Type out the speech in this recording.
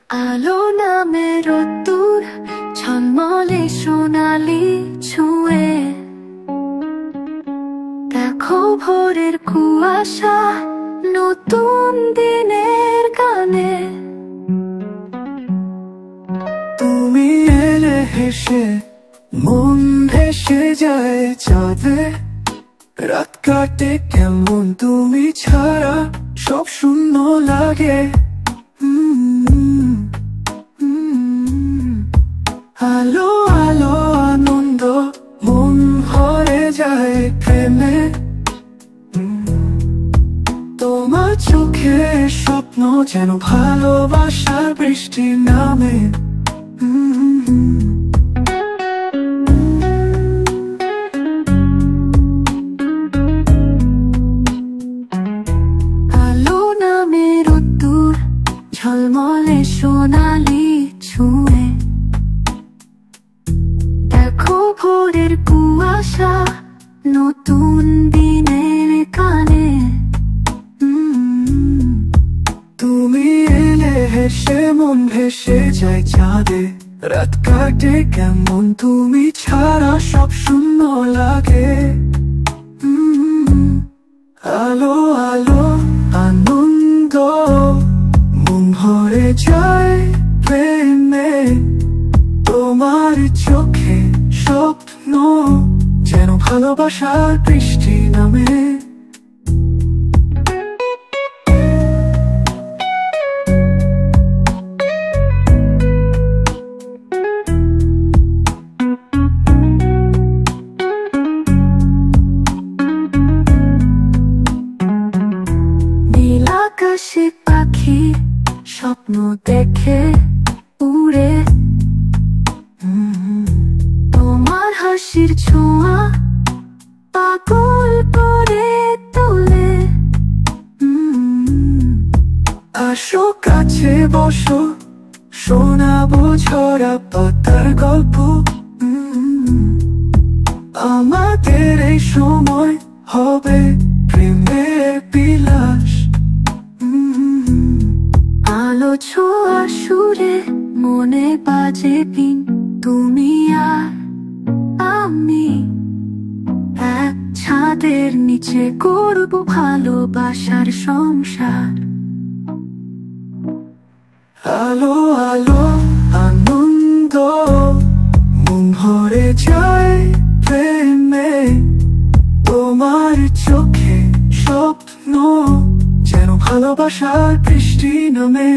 আলো নামে রোদ্দুর ঝলমলে সোনালি ছুঁয়ে, দেখো ভোরের কুয়াশা নতুন দিনের গানে। তুমি এলে হেসে মন ভেসে যায় চাঁদে, রাত কাটে কেমন তুমি ছাড়া সব শূন্য লাগে। আলো আলো আনন্দ মন ভরে যায় প্রেমে, তোমার চোখে স্বপ্ন যেন ভালোবাসার বৃষ্টি নামে। আলো নামে রোদ্দুর ঝলমলে সোনালি ছুঁয়ে, দেখো ভোরের কুয়াশা নতুন দিনের গানে। তুমি এলে হেসে মন ভেসে যায় চাঁদে, রাত কাটে কেমন তুমি ছাড়া সব শূন্য লাগে। আলো আলো আনন্দ মন ভরে যায় প্রেমে, তোমার চোখে স্বপ্ন যেন ভালোবাসার বৃষ্টি নামে। নীল আকাশে পাখি স্বপ্ন দেখে উড়ে, তোমার হাসির ছোঁয়া পাগল করে তোলে। আসো কাছে বসো, শোনাবো ঝরা পাতার গল্প। আমাদের এই সময় হবে প্রেমের বিলাস। আলো ছোঁয়া সুরে মনে বাজে বিন, তুমি আর আমি এক ছাদের নিচে করব ভালোবাসার সংসার। আলো আলো আনন্দ মন ভরে যায় প্রেমে, তোমার চোখে স্বপ্ন যেন ভালোবাসার বৃষ্টি নামে।